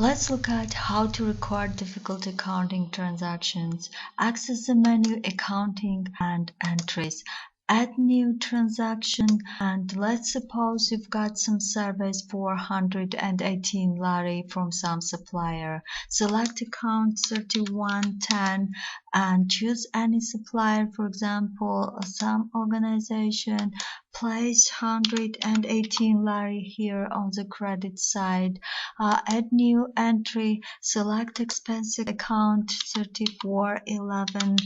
Let's look at how to record difficult accounting transactions. Access the menu Accounting and Entries. Add new transaction, and let's suppose you've got some service for 118 lari from some supplier. Select account 3110 and choose any supplier, for example some organization. Place 118 lari here on the credit side. Add new entry, select expense account 3411,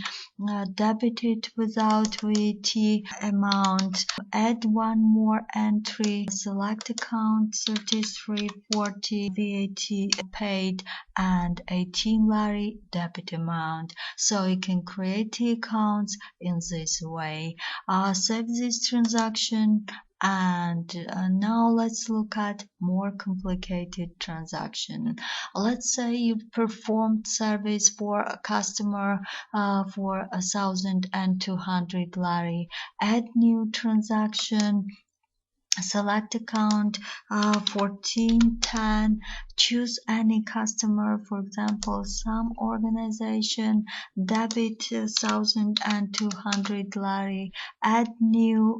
debited without VAT amount. Add one more entry, select account 3340, VAT paid, and 18 lari debit amount. So you can create the accounts in this way. Save this transaction. And now let's look at more complicated transaction. Let's say you performed service for a customer for 1,200 lari. Add new transaction. Select account 1410, choose any customer, for example some organization, debit 1,200 lari, add new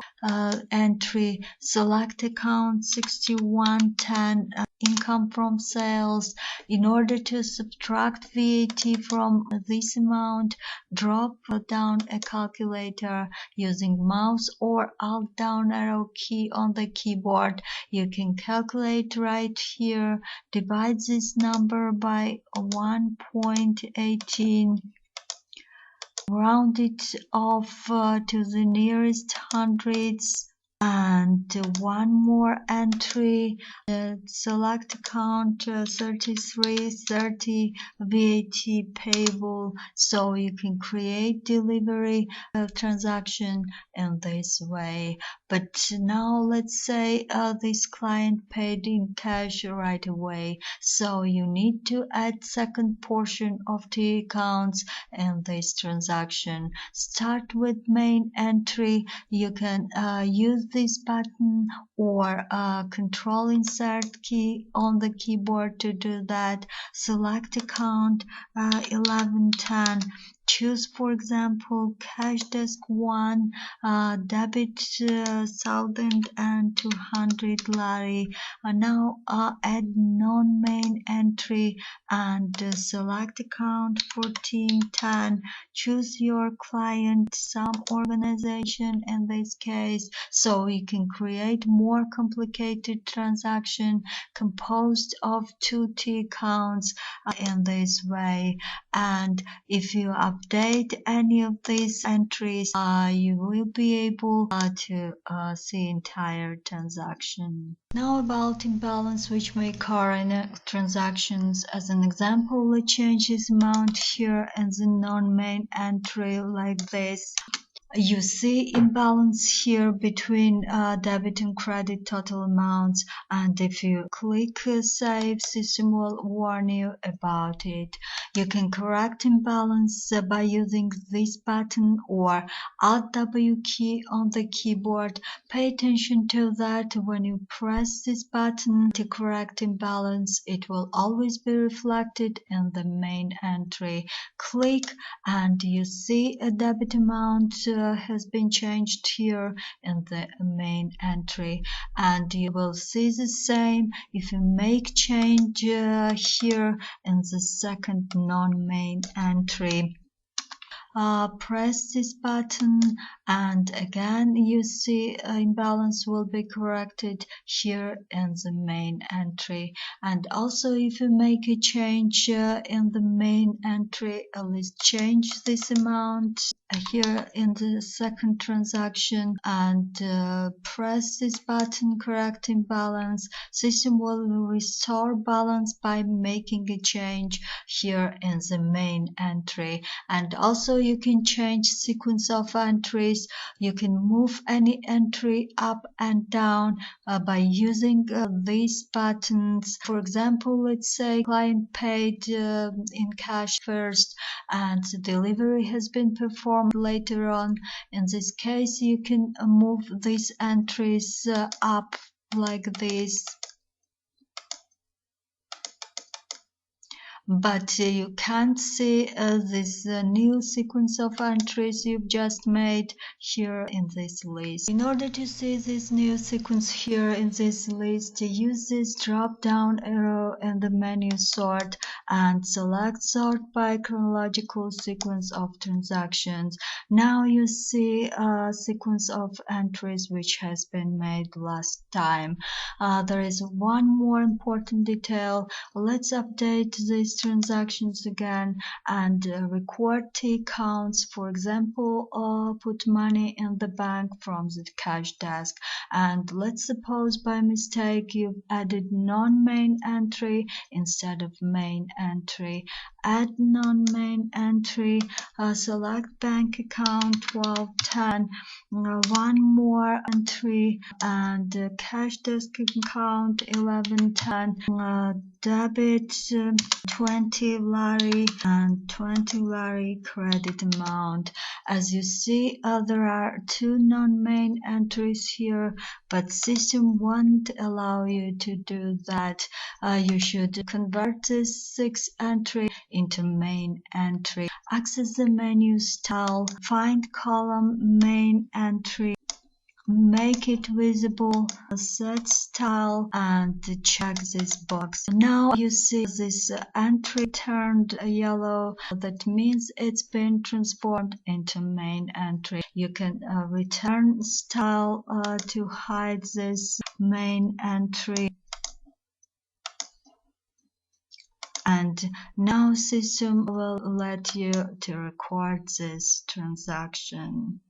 entry, select account 6110, income from sales. In order to subtract VAT from this amount, drop down a calculator using mouse or alt down arrow key on the keyboard. You can calculate right here. Divide this number by 1.18. Round it off to the nearest hundreds. And one more entry, select account 3330, VAT payable. So you can create delivery transaction in this way. But now let's say this client paid in cash right away. So you need to add second portion of the accounts in this transaction. Start with main entry. You can use this button or control insert key on the keyboard to do that. Select account 1110. Choose, for example, cash desk 1, debit 1,200 lari. Now add non-main entry and select account 1410. Choose your client, some organization in this case, so you can create more complicated transaction composed of 2 T accounts in this way. And if you update any of these entries, you will be able to see entire transaction. Now about imbalance which may occur in transactions. As an example, we change this amount here in the non-main entry like this. You see imbalance here between debit and credit total amounts, and if you click save, system will warn you about it. You can correct imbalance by using this button or Alt W key on the keyboard. Pay attention to that. When you press this button to correct imbalance, it will always be reflected in the main entry. Click and you see a debit amount has been changed here in the main entry, and you will see the same if you make change here in the second non-main entry. Press this button and again you see imbalance will be corrected here in the main entry. And also if you make a change in the main entry, let's change this amount here in the second transaction and press this button, correct imbalance. System will restore balance by making a change here in the main entry. And also you can change sequence of entries. You can move any entry up and down by using these buttons. For example, let's say client paid in cash first and delivery has been performed later on. In this case, you can move these entries up like this. but you can't see this new sequence of entries you've just made here in this list. In order to see this new sequence here in this list, use this drop down arrow in the menu sort and select sort by chronological sequence of transactions. Now you see a sequence of entries which has been made last time. There is one more important detail. Let's update these transactions again and record T counts. For example, put money in the bank from the cash desk. And let's suppose by mistake you've added non-main entry instead of main entry. Add non-main entry, select bank account 1210, one more entry, and cash desk account 1110, debit 20 lari and 20 lari credit amount. As you see, there are two non-main entries here, but system won't allow you to do that. You should convert this 6 entry into main entry. Access the menu style, find column main entry, make it visible, set style, and check this box. Now you see this entry turned yellow. That means it's been transformed into main entry. You can return style to hide this main entry. And now system will let you to record this transaction.